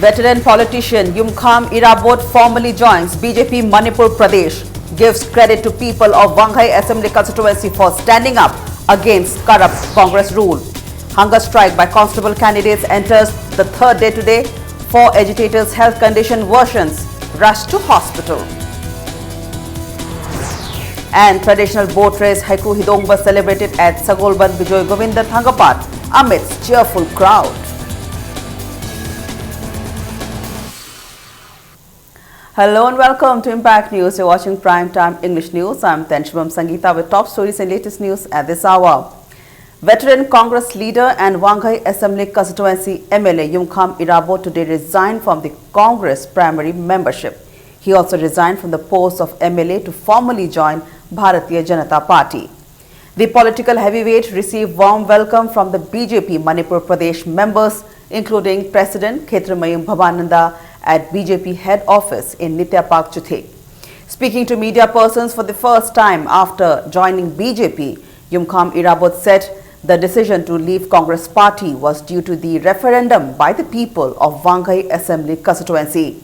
Veteran politician Yumkham Irabot formally joins BJP Manipur Pradesh, gives credit to people of Wanghai Assembly constituency for standing up against corrupt Congress rule. Hunger strike by constable candidates enters the third day today. 4 agitators' health condition worsens, rushed to hospital. And traditional boat race Haiku Hidong was celebrated at Sagolban Bijoy Govinda Thangapat amidst cheerful crowd. Hello and welcome to Impact News. You're watching Prime Time English News. I'm Tenshubam Sangeeta with top stories and latest news at this hour. Veteran Congress leader and Wanghai Assembly constituency MLA Yumkham Irabot today resigned from the Congress primary membership. He also resigned from the post of MLA to formally join Bharatiya Janata Party. The political heavyweight received warm welcome from the BJP Manipur Pradesh members, including President Khetramayum Bhavananda at BJP head office in Nitya Park, Chuthe. Speaking to media persons for the first time after joining BJP, Yumkham Irabot said the decision to leave Congress party was due to the referendum by the people of Wanghai Assembly constituency.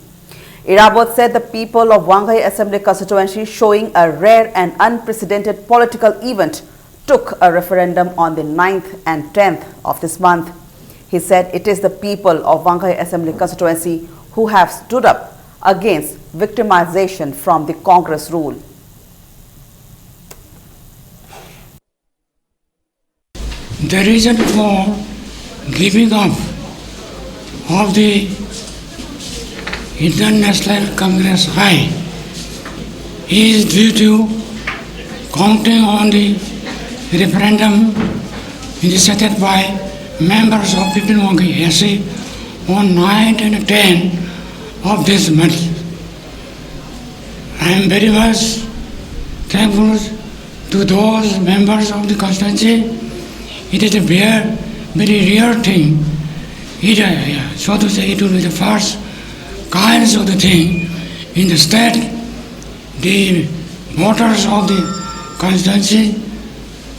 Irabot said the people of Wanghai Assembly constituency, showing a rare and unprecedented political event, took a referendum on the 9th and 10th of this month. He said it is the people of Wanghai Assembly constituency who have stood up against victimization from the Congress rule. The reason for giving up of the Indian National Congress High is due to counting on the referendum initiated by members of People Wanghai SC on 9 and 10 of this month. I am very much thankful to those members of the constituency. It is a very rare thing. So to say, it will be the first kinds of the thing in the state. The voters of the constituency,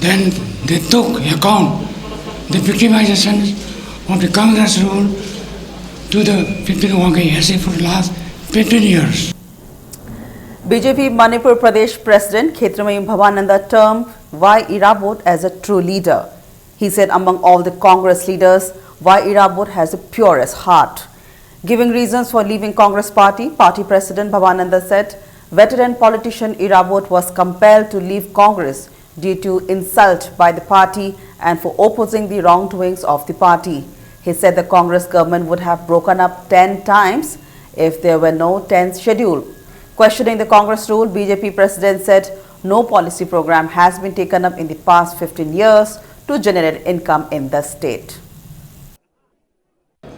then they took account the victimization of the Congress rule to the people of Wanghai SC for the last 15 years. BJP Manipur Pradesh President Khetramayum Bhavananda termed Y. Irabot as a true leader. He said among all the Congress leaders, Y. Irabot has the purest heart. Giving reasons for leaving Congress party President Bhavananda said veteran politician Irabot was compelled to leave Congress due to insult by the party and for opposing the wrongdoings of the party. He said the Congress government would have broken up 10 times if there were no 10th schedule. Questioning the Congress rule, BJP President said no policy program has been taken up in the past 15 years to generate income in the state.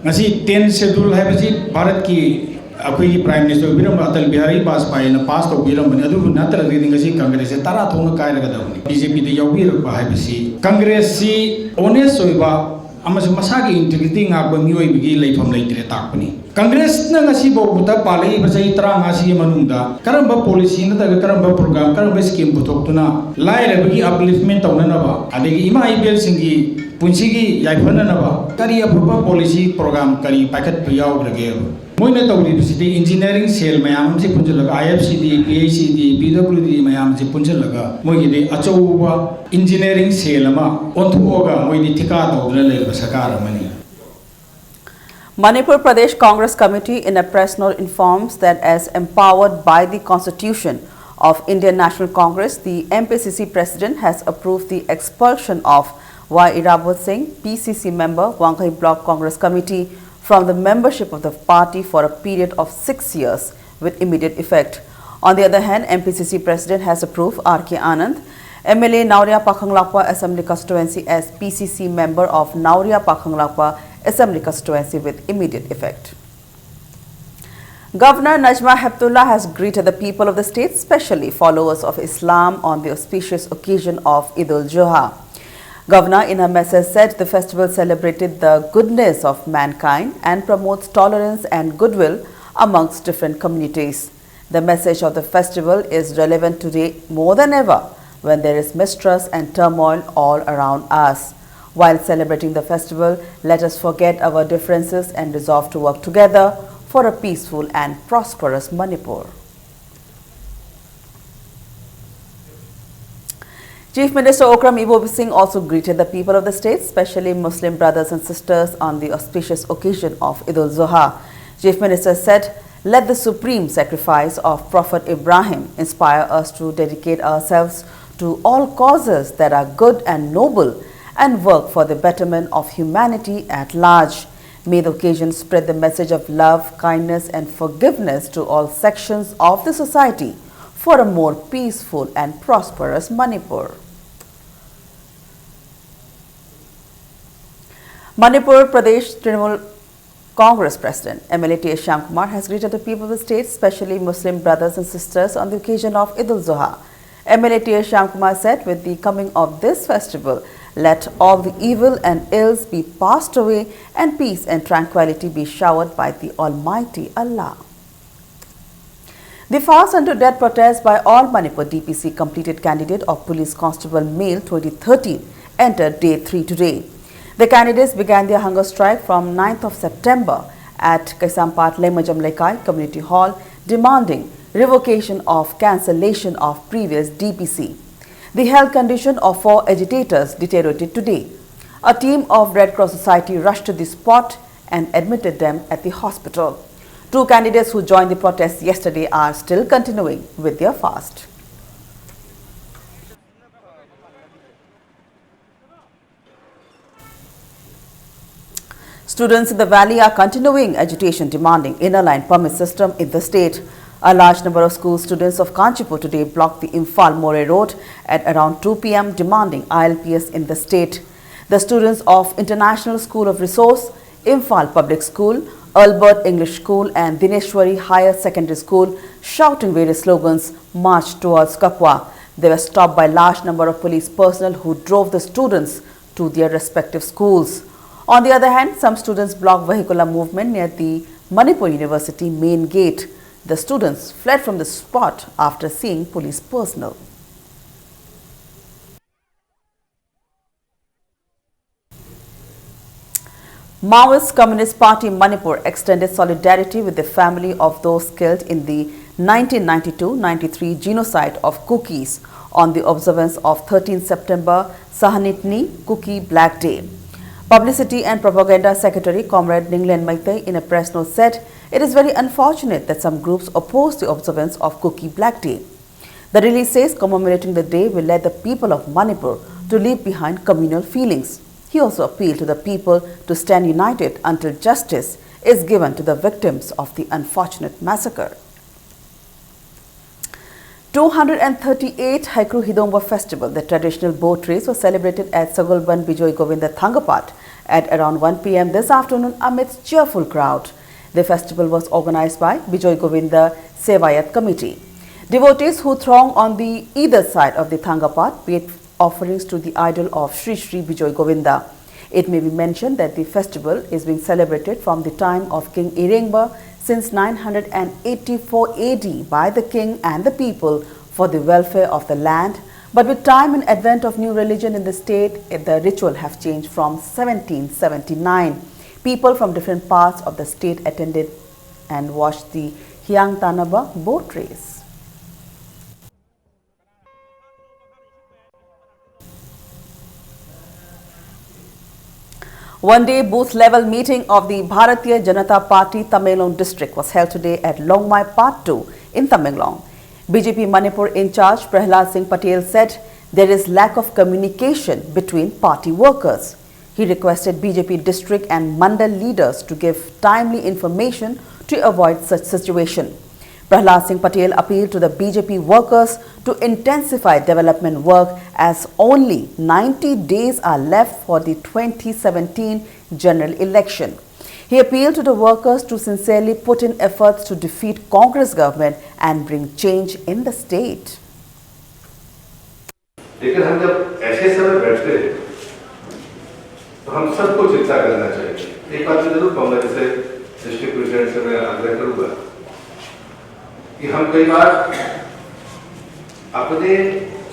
Ngasi 10 schedule hai basi Bharat ki akoi Prime Minister Biram Atal Bihari Vajpayee na pass to biram ban adu natara di ngasi Congress se tara thong kai laga da BJP de yawi rak ba hai basi Congress si honest soiba amasu masagi integrity ngak ba mioi bigi leifam leitre takpani Congress na ngasi bo buta palai basai tara ngasi manungda karamba policy na ta karamba program karamba scheme butok tuna lai le bigi upliftment tawna na ba adegi ima IPL singi punchigi yaifana na ba kari appropa policy program kari packet priyaw lage moina tawri bisiti engineering cell mayam se punjalaga IFCD PACD PWD mayam se punjalaga moigi de achouwa engineering cell ama onthuoga moini thika tawdna le sakara mani. Manipur Pradesh Congress Committee in a press note informs that as empowered by the Constitution of Indian National Congress, the MPCC President has approved the expulsion of Y. Irabot Singh, PCC member, Wanghai Block Congress Committee, from the membership of the party for a period of 6 years with immediate effect. On the other hand, MPCC President has approved R.K. Anand, MLA Nauria Pakhanglakpa Assembly Constituency as PCC member of Nauria Pakhanglakpa Assembly Constituency with immediate effect. Governor Najma Heptullah has greeted the people of the state, especially followers of Islam, on the auspicious occasion of Eid al-Juha. Governor in her message said the festival celebrated the goodness of mankind and promotes tolerance and goodwill amongst different communities. The message of the festival is relevant today more than ever when there is mistrust and turmoil all around us. While celebrating the festival, let us forget our differences and resolve to work together for a peaceful and prosperous Manipur. Chief Minister Okram Ibobi Singh also greeted the people of the state, especially Muslim brothers and sisters, on the auspicious occasion of Eid al-Zuha. Chief Minister said, "Let the supreme sacrifice of Prophet Ibrahim inspire us to dedicate ourselves to all causes that are good and noble and work for the betterment of humanity at large. May the occasion spread the message of love, kindness and forgiveness to all sections of the society for a more peaceful and prosperous Manipur." Manipur Pradesh Trinamool Congress President MLA T.S. Shyamkumar has greeted the people of the state, especially Muslim brothers and sisters, on the occasion of Eid al-Zuha. MLA T.S. Shyamkumar said, "With the coming of this festival, let all the evil and ills be passed away and peace and tranquility be showered by the Almighty Allah." The fast unto death protest by all Manipur DPC completed candidate of Police Constable Male 2013 entered day 3 today. The candidates began their hunger strike from 9th of September at Kaisampat Lemajam Lekai Community Hall, demanding revocation of cancellation of previous DPC. The health condition of 4 agitators deteriorated today. A team of Red Cross Society rushed to the spot and admitted them at the hospital. 2 candidates who joined the protest yesterday are still continuing with their fast. Students in the valley are continuing agitation demanding inner line permit system in the state. A large number of school students of Kanchipur today blocked the Imphal More Road at around 2 p.m. demanding ILPS in the state. The students of International School of Resource, Imphal Public School, Albert English School and Dineshwari Higher Secondary School, shouting various slogans, marched towards Kapwa. They were stopped by a large number of police personnel who drove the students to their respective schools. On the other hand, some students blocked vehicular movement near the Manipur University main gate. The students fled from the spot after seeing police personnel. Maoist Communist Party Manipur extended solidarity with the family of those killed in the 1992-93 genocide of Kukis on the observance of 13 September Sahanitni Kuki Black Day. Publicity and Propaganda Secretary Comrade Ninglen Maitei in a press note said, "It is very unfortunate that some groups oppose the observance of Kuki Black Day." The release says commemorating the day will lead the people of Manipur to leave behind communal feelings. He also appealed to the people to stand united until justice is given to the victims of the unfortunate massacre. 238 Haikru Hidongwa Festival, the traditional boat race, was celebrated at Sagulban Bijoy Govinda Thangapat at around 1 p.m. this afternoon amidst cheerful crowd. The festival was organized by Bijoy Govinda Sevayat Committee. Devotees who throng on the either side of the Thangapat paid offerings to the idol of Sri Sri Bijoy Govinda. It may be mentioned that the festival is being celebrated from the time of King Irengba since 984 AD by the king and the people for the welfare of the land. But with time and advent of new religion in the state, the ritual have changed from 1779. People from different parts of the state attended and watched the Hyang Tanaba boat race. One-day booth-level meeting of the Bharatiya Janata Party Tamenglong district was held today at Longmai Part 2 in Tamenglong. BJP Manipur in charge Prahlad Singh Patel said there is lack of communication between party workers. He requested BJP district and mandal leaders to give timely information to avoid such situation. Prahlad Singh Patel appealed to the BJP workers to intensify development work as only 90 days are left for the 2017 general election. He appealed to the workers to sincerely put in efforts to defeat Congress government and bring change in the state. लेकिन हम जब ऐसे समय बैठते हैं तो हम सबको चिंता करना चाहिए। एक बात जरूर कहूँगा, जैसे डिस्ट्रिक्ट प्रेसिडेंट से मैं आग्रह करूँगा कि हम कई बार अपने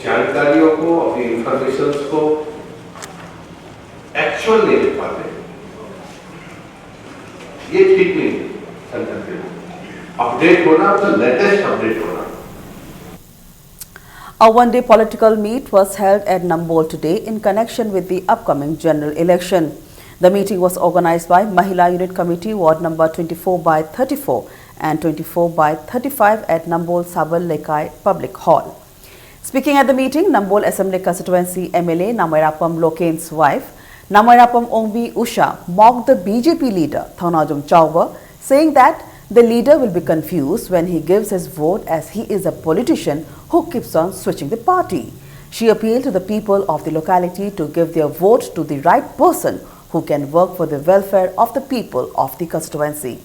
जानकारियों को, अपनी इंफॉर्मेशंस को फैक्चुअल नहीं लिख पाते, ये ठीक नहीं है। अपडेट होना तो लेटेस्ट अपडेट होना। A one-day political meet was held at Nambol today in connection with the upcoming general election. The meeting was organized by Mahila Unit Committee Ward number 24/34 and 24/35 at Nambol Sabal Lekai Public Hall. Speaking at the meeting, Nambol Assembly Constituency MLA Namoirapam Loken's wife, Namoirapam Ongbi Usha, mocked the BJP leader Thaunajum Chauba, saying that the leader will be confused when he gives his vote as he is a politician who keeps on switching the party. She appealed to the people of the locality to give their vote to the right person who can work for the welfare of the people of the constituency.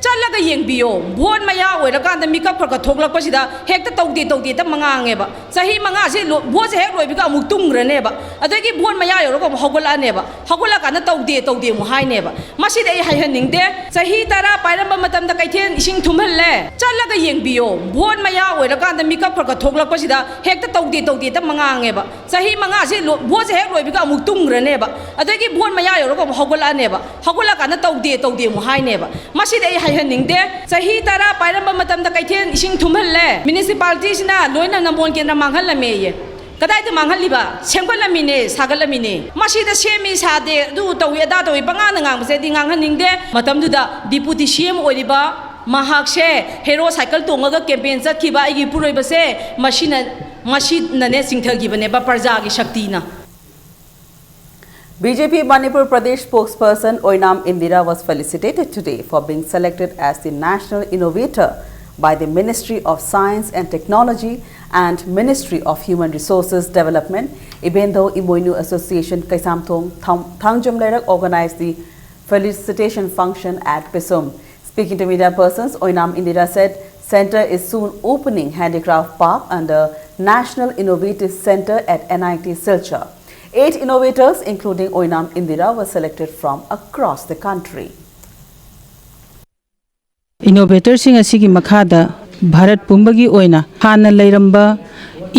चलगा येंबियो भोट मया ओइरकान the मिकअप फरका थोकलकपसिदा हेक्ता तौदे त मंगांगेबा सही मंगा से vote से हेक लोइबिका अमुक तुंग्रनेबा अदगी भोट मया योरको हगुलानेबा हगुलाकान तौदे मु हाइनेबा मसिदे आई हाइहनिंगदे सही तारा पाइरंबा मतम द कैथेन इसिंग थुमहल्ले चलगा येंबियो भोट मया ओइरकान द मिकअप फरका थोकलकपसिदा हेक्ता तौदे त मंगांगेबा सही मंगा से भोट से हेक लोइबिका अमुक तुंग्रनेबा अदगी भोट मया योरको हगुलानेबा हगुलाकान तौदे मु हाइनेबा मसिदे आई हाइहनिंगदे सही तारा पाइरंबा मतम द कैथेन इसिंग थुमहल्ले म्युनिसिपालिटी सिना लोइना नमोन केंद्र मांगहल्लमे ये कदाइद मांगहल्लिबा सेमगलमिने सागलमिने मसिदा सेमी सादे दु तौय दा तौय पंगान ngangbसे दि nganghनिंगदे मतमदुदा डिप्यूटी सीएम ओइरिबा महाकसे हेरो साइकिल तोंगगा कैंपेन चतखिबा आइगी पुरोइबसे मसिनने सिंथगिबने बा प्रजागी शक्तिना। BJP Manipur Pradesh spokesperson Oinam Indira was felicitated today for being selected as the National Innovator by the Ministry of Science and Technology and Ministry of Human Resources Development. Ibendo Imoinu Association Kaisamthong Thangjum Lerak organized the felicitation function at Pisum. Speaking to media persons, Oinam Indira said Center is soon opening Handicraft Park under National Innovative Center at NIT Silchar. 8 innovators, including Oinam Indira, were selected from across the country. Innovators sing asigi makhada Bharat Pumbagi oina hana lairamba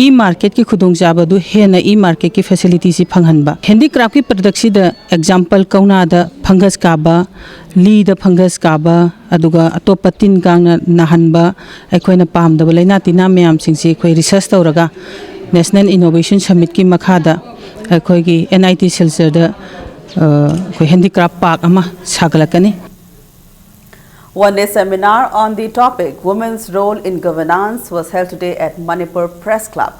e-market ki khudongjaba du hena e-market ki facility si phanghanba handicraft ki product si da example kauna da fungus kaba li da fungus kaba aduga atopa tin kang na nahanba aikoina pamdaba laina tina myam sing si khoi research tawraga National Innovation Summit ki makhada aikoigi NIT Silchar da khoi handicraft park ama sagalakani. One-day seminar on the topic Women's Role in Governance was held today at Manipur Press Club.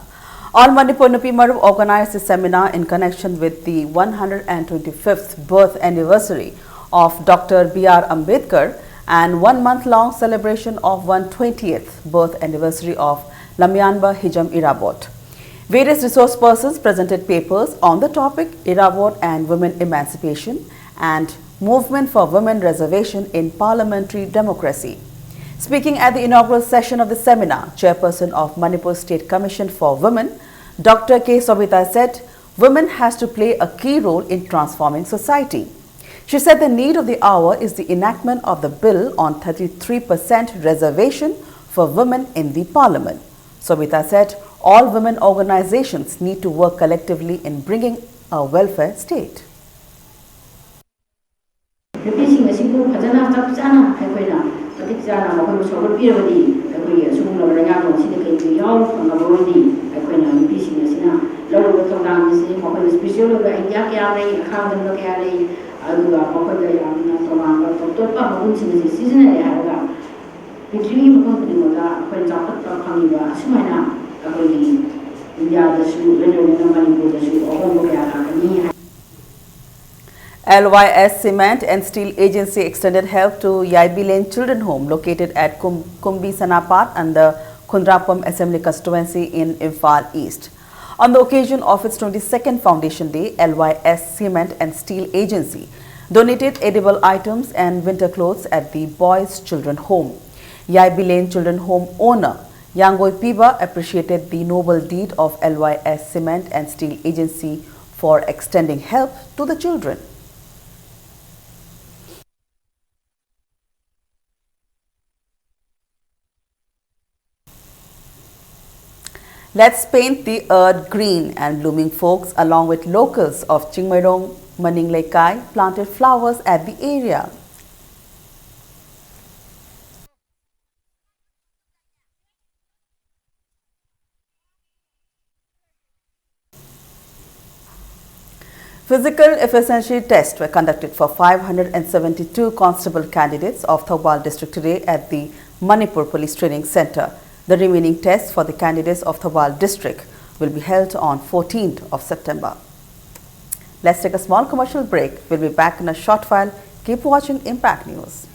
All Manipur Nupi Maruv organized the seminar in connection with the 125th birth anniversary of Dr. B.R. Ambedkar and 1 month-long celebration of 120th birth anniversary of Lamyanba Hijam Irabot. Various resource persons presented papers on the topic Irabot and women emancipation and movement for women reservation in parliamentary democracy. Speaking at the inaugural session of the seminar, Chairperson of Manipur State Commission for Women, Dr. K. Sobita said, women has to play a key role in transforming society. She said the need of the hour is the enactment of the bill on 33% reservation for women in the parliament. Sobita said, all women organizations need to work collectively in bringing a welfare state. 누피싱 신고 가잖아 잡잖아 할거나 어디잖아 먹고 저걸 비러디 그게 수능으로 내가 시대 그 요 방법이 할거나 누피싱 신나 러로 통당이 먹고 스페셜로 아이디어 깨야래 카운트로 깨야래 아두가 먹고야 하나 통한 거 또빠 먹은 친구 시즌에 하다가 비트리 먹는 거가 그걸 잡았다 강의가 심하나 거기 인디아도시 레노는 많이 어떤 거야 하니 LYS Cement and Steel Agency extended help to Yaibi Lane Children Home located at Kumbi Sanapat and the Kundrapam Assembly Constituency in Imphal East. On the occasion of its 22nd Foundation Day, LYS Cement and Steel Agency donated edible items and winter clothes at the Boys Children Home. Yaibi Lane Children Home owner Yangoi Piba appreciated the noble deed of LYS Cement and Steel Agency for extending help to the children. Let's paint the earth green, and blooming folks along with locals of Chingmairong Maning Lekai planted flowers at the area. Physical efficiency tests were conducted for 572 constable candidates of Thoubal district today at the Manipur Police Training Center. The remaining tests for the candidates of Thoubal district will be held on 14th of September. Let's take a small commercial break. We'll be back in a short while. Keep watching Impact News.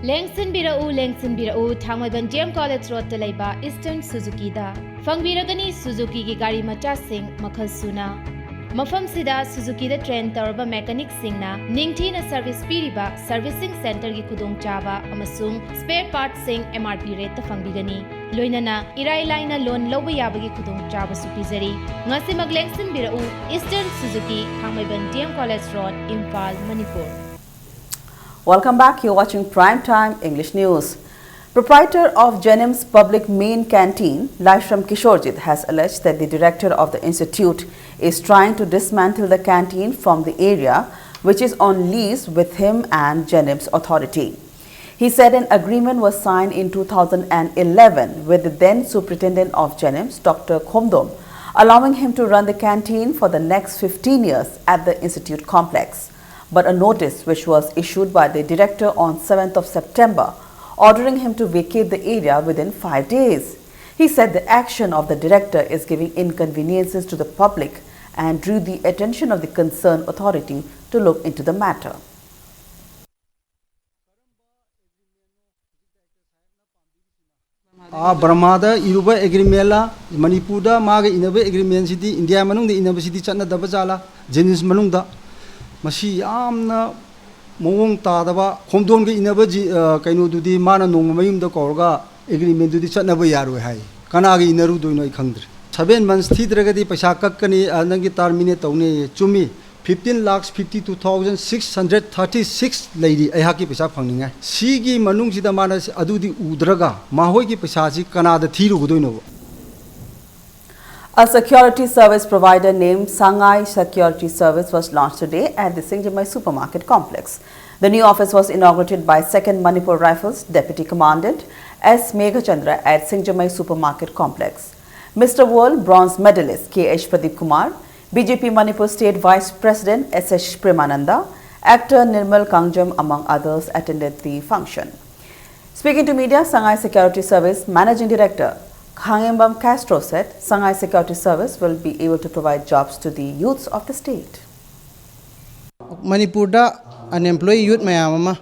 Lengsin birau Thangmaiban DM College Road Talaiba Eastern Suzuki da Fangbiragani Suzuki ki gari macha sing makhal suna Mafam sida Suzuki da train tarba mechanic singna ningthina service piriba servicing center ki khudong chaba amasung spare parts sing MRP rate ta fangbigani loinana irai laina loan loba yabagi khudong chaba su pizari ngasi maglengsin birau Eastern Suzuki Thangmaiban DM College Road Imphal Manipur. Welcome back. You're watching Primetime English News. Proprietor of Jennings Public Main Canteen, Laishram Kishorjit, has alleged that the director of the institute is trying to dismantle the canteen from the area, which is on lease with him and Jennings Authority. He said an agreement was signed in 2011 with the then superintendent of Jennings, Dr. Khomdom, allowing him to run the canteen for the next 15 years at the institute complex. But a notice which was issued by the director on 7th of September ordering him to vacate the area within 5 days. He said the action of the director is giving inconveniences to the public and drew the attention of the concerned authority to look into the matter. Brahmada Iruba Agrimela, Manipuda, Maga Inaba Agreement City, India Manung, the University Chana Dabazala, Jenis Manunda, Mashi Amna. Mong Tadava, Homdong Inabaji, Kano do the Mana Nomayum the Korga, agreement to the Chanabayaro High, Kanagi Narudo in a country. 7 months Tidragadi Pashakakani, Nangitar Minetone, Chumi, 15 lakhs 52,636 lady, Ahaki Pashapanga. Sigi Manungsi the Manas Adudi Udraga, Mahoki Pashaji, Kanada Tiru Guduno. A security service provider named Sangai Security Service was launched today at the Singjamai Supermarket Complex. The new office was inaugurated by 2nd Manipur Rifles Deputy Commandant S. Meghachandra at Singjamai Supermarket Complex. Mr. World Bronze Medalist K.H. Pradeep Kumar, BJP Manipur State Vice President S.H. Premananda, actor Nirmal Kangjam among others attended the function. Speaking to media, Sangai Security Service Managing Director Khangembam Castro said Sangai Security Service will be able to provide jobs to the youths of the state. Manipurda unemployed youth mayama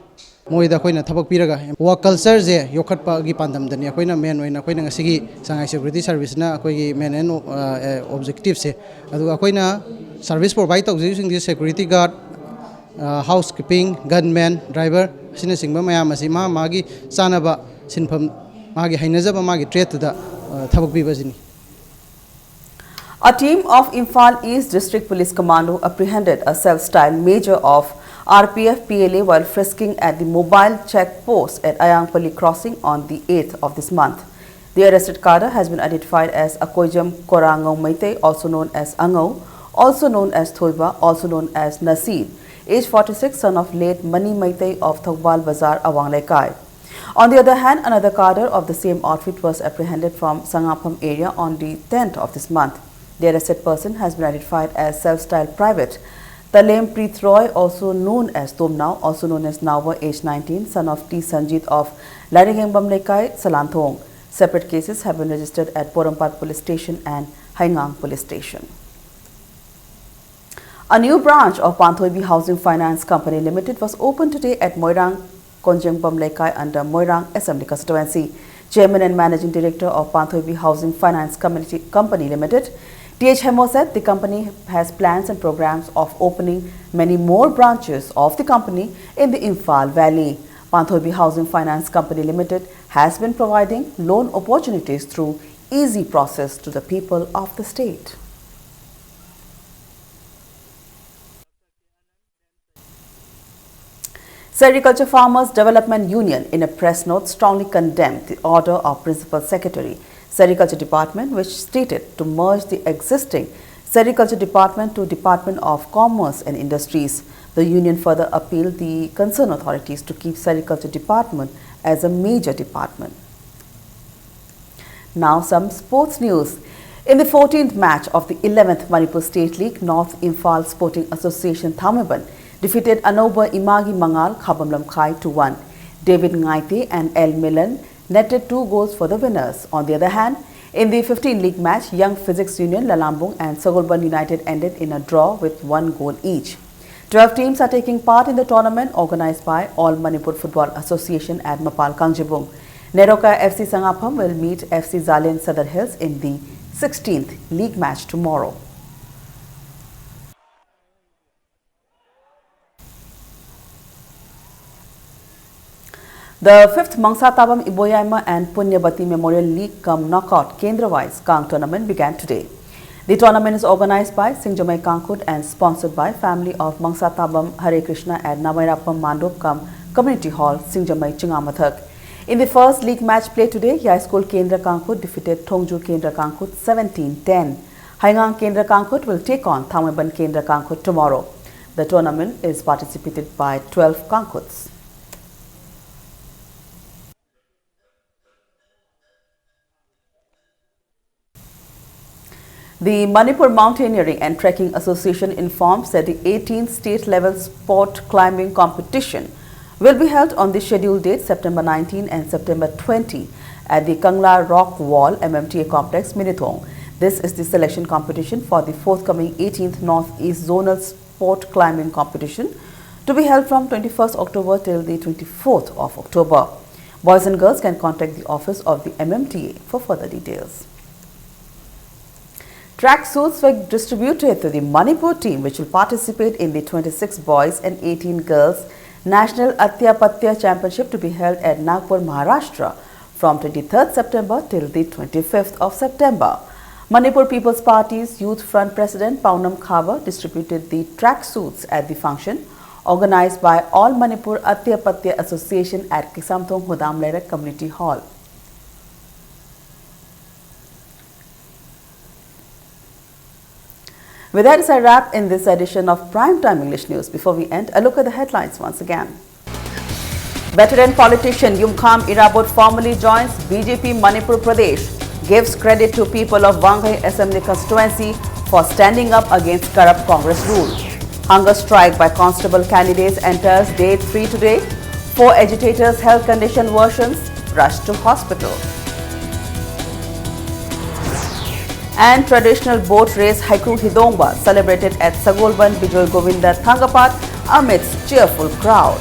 moida koina thabak piraga work culture je yokhatpa gi pandam dani koina main oina koina ngasigi Sangai Security Service na koi main and objectives se adu koina service provide using the security guard housekeeping gunman driver sina singba mayam asi ma magi sanaba sinpham magi hainajaba magi trade da thabak bi bajini. A team of Imphal East District Police Commando apprehended a self-styled major of RPF PLA while frisking at the mobile check post at Ayangpalli crossing on the 8th of this month. The arrested cadre has been identified as Akoijam Korangau Maite, also known as Angau, also known as Thoiba, also known as Nasir, age 46, son of late Mani Maite of Thoubal Bazar, Awang Lekai. On the other hand, another cadre of the same outfit was apprehended from Sangapam area on the 10th of this month. The arrested person has been identified as self-styled private Talem Preet Roy, also known as Tomnau, also known as Nawa, age 19, son of T. Sanjit of Ladinghambam Lekai, Salanthong. Separate cases have been registered at Porampat Police Station and Haingang Police Station. A new branch of Panthoibi Housing Finance Company Limited was opened today at Moirang Konjengbam Lekai under Moirang Assembly Constituency. Chairman and Managing Director of Panthoibi Housing Finance Company Limited, T.H. Hemo said the company has plans and programs of opening many more branches of the company in the Imphal Valley. Panthoibi Housing Finance Company Limited has been providing loan opportunities through easy process to the people of the state. Sericulture Farmers Development Union in a press note strongly condemned the order of Principal Secretary Sericulture Department, which stated to merge the existing Sericulture Department to Department of Commerce and Industries. The union further appealed the concerned authorities to keep Sericulture Department as a major department. Now some sports news. In the 14th match of the 11th Manipur State League, North Imphal Sporting Association Thammaban defeated Anoba Imagi Mangal Khabamlam Khai 2-1. David Ngaite and El Milan netted 2 goals for the winners. On the other hand, in the 15th league match, Young Physics Union, Lalambung and Sagolban United ended in a draw with 1 goal each. 12 teams are taking part in the tournament organized by All Manipur Football Association at Mapal Kangjibung. Neroka FC Sangapham will meet FC Zalin Sadar Hills in the 16th league match tomorrow. The 5th Mangsa Tabam Iboyaima and Punyabati Memorial League Cum Knockout Kendra-wise Kang tournament began today. The tournament is organized by Singjamai Kangkut and sponsored by family of Mangsa Tabam Hare Krishna at Namairapam Mandop Cum Community Hall, Singjamai Chingamathak. In the first league match played today, High School Kendra Kangkut defeated Thongju Kendra Kangkut 17-10. Haingang Kendra Kangkut will take on Thammaban Kendra Kangkut tomorrow. The tournament is participated by 12 Kangkuts. The Manipur Mountaineering and Trekking Association informs that the 18th state-level sport climbing competition will be held on the scheduled dates September 19 and September 20 at the Kangla Rock Wall MMTA Complex, Minithong. This is the selection competition for the forthcoming 18th Northeast Zonal Sport Climbing Competition to be held from 21st October till the 24th of October. Boys and girls can contact the office of the MMTA for further details. Track suits were distributed to the Manipur team, which will participate in the 26 boys and 18 girls National Atyapatya Championship to be held at Nagpur, Maharashtra from 23rd September till the 25th of September. Manipur People's Party's Youth Front President Paunam Khaba distributed the track suits at the function organized by All Manipur Atyapatya Association at Kisamthong Hodamlera Community Hall. With that is a wrap in this edition of Primetime English News. Before we end, a look at the headlines once again. Veteran politician Yumkham Irabot formally joins BJP Manipur Pradesh, gives credit to people of Wanghai Assembly constituency for standing up against corrupt Congress rule. Hunger strike by constable candidates enters day 3 today. 4 agitators' health condition worsens, rushed to hospital. And traditional boat race Haiku Hidongba celebrated at Sagolban Bijol Govinda Thangapat amidst cheerful crowd.